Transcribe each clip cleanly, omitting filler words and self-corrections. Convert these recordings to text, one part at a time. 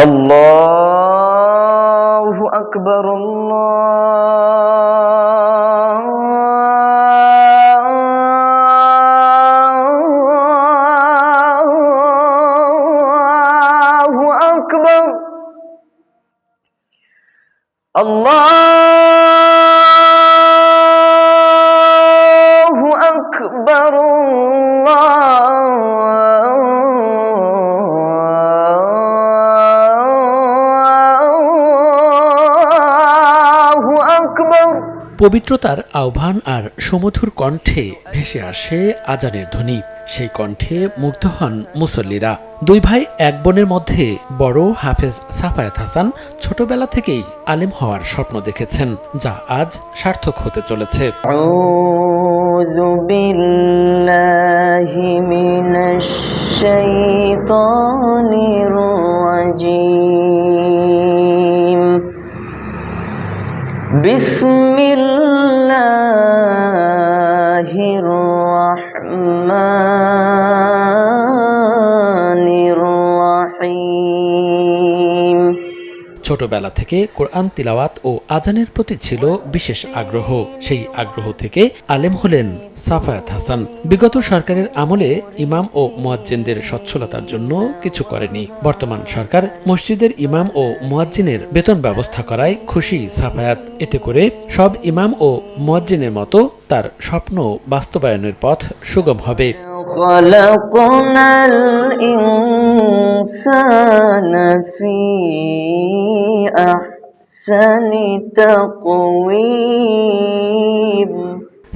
আল্লাহু আকবার, আল্লাহু আকবার, আল্লাহু আকবার, আল্লাহু আকবার। পবিত্রতার আহ্বান আর সুমধুর কণ্ঠে ভেসে আসে আজানের ধ্বনি। সেই কণ্ঠে মুগ্ধ হন মুসল্লিরা। দুই ভাই এক বোনের মধ্যে বড় হাফেজ সাফায়াত হাসান ছোটবেলা থেকেই আলেম হওয়ার স্বপ্ন দেখেছেন, যা আজ সার্থক হতে চলেছে। আউযু বিল্লাহি মিনাশ শাইতানির রাজীম। বিসমিল্লাহির রাহমানির রাহিম। ছোটবেলা থেকে কোরআন তিলাওয়াত ও আজানের প্রতি ছিল বিশেষ আগ্রহ। সেই আগ্রহ থেকে আলেম হলেন সাফায়াত হাসান। বিগত সরকারের আমলে ইমাম ও মুয়াজ্জিনদের সচ্ছলতার জন্য কিছু করেনি। বর্তমান সরকার মসজিদের ইমাম ও মুয়াজ্জিনের বেতন ব্যবস্থা করায় খুশি সাফায়াত। এতে করে সব ইমাম ও মুয়াজ্জিনের মতো তার স্বপ্ন বাস্তবায়নের পথ সুগম হবে। خلقنا الإنسان في أحسن تقويم।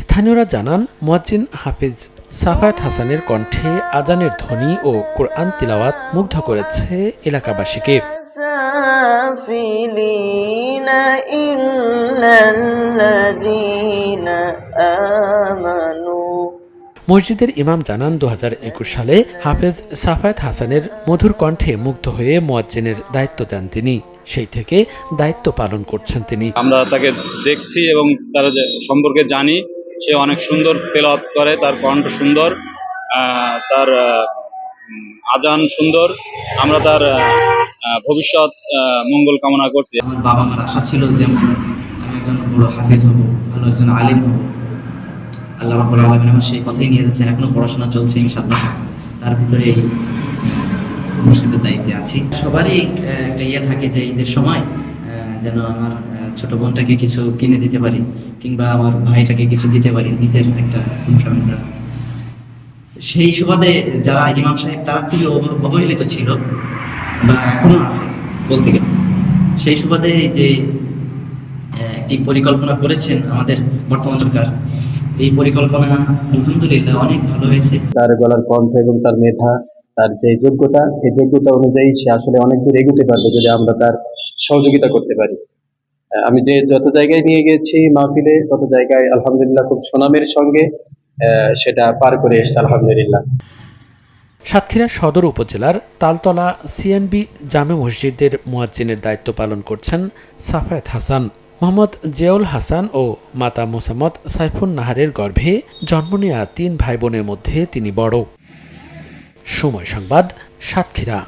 স্থানীয়রা জানান, মুয়াজ্জিন হাফিজ সাফায়াত হাসানের কণ্ঠে আজানের ধ্বনি ও কোরআন তিলাওয়াত মুগ্ধ করেছে এলাকাবাসীকে। سافلين إلا الذين آمنوا। মসজিদের ইমাম জানান, 2021 সালে হাফেজ সাফায়াত হাসানের মধুর কণ্ঠে মুগ্ধ হয়ে মুয়াজ্জিনের দায়িত্ব দেন তিনি। সেই থেকে দায়িত্ব পালন করছেন তিনি। আমরা তাকে দেখছি এবং তার সম্পর্কে জানি। সে অনেক সুন্দর তেলাওয়াত করে, তার কণ্ঠ সুন্দর, তার আজান সুন্দর। আমরা তার ভবিষ্যৎ মঙ্গল কামনা করছি। আমার বাবা মার আশা ছিল যেমন আমি একজন বড় হাফেজ হব, ভালো একজন আলিম হব। আল্লাহ রাব্বুল আলামিন আমার সেই কথাই নিয়ে যাচ্ছেন। এখনো পড়াশোনা চলছে ইনশাআল্লাহ। তার ভিতরে এই মসজিদের দায়িত্বে আছি। সবারই একটা ইয়ে থাকে যে ঈদের সময় যেন আমার ছোট বোনটাকে কিছু কিনে দিতে পারি, কিংবা আমার ভাইটাকে কিছু দিতে পারি, নিজের একটা ইনকামটা। সেই সুবাদে যারা ইমাম সাহেব তারা খুবই অবহেলিত ছিল বা এখনো আছে বলতে গেলে। সেই সুবাদে যে একটি পরিকল্পনা করেছেন আমাদের বর্তমান সরকার, এই পরিকল্পনা আলহামদুলিল্লাহ অনেক ভালো হয়েছে। তার গলার কণ্ঠ এবং তার মেধা, তার যে যোগ্যতা, এই যোগ্যতা অনুযায়ী সে আসলে অনেক দূর এগোতে পারবে যদি আমরা তার সহযোগিতা করতে পারি। আমি যে যত জায়গায় নিয়ে গেছি মাহফিলে, তত জায়গায় আলহামদুলিল্লাহ খুব সুনামের সঙ্গে সেটা পার করে এসছে আলহামদুলিল্লাহ। সাতক্ষীরা সদর উপজেলার তালতলা সিএনবি জামে মসজিদের মুয়াজ্জিনের দায়িত্ব পালন করছেন সাফায়াত হাসান। মোহাম্মদ জিয়াউল হাসান ও মাতা মোসাম্মদ সাইফুন নাহারের গর্ভে জন্ম নেয়া 3 ভাই বোনের মধ্যে তিনি বড়। সময় সংবাদ, সাতক্ষীরা।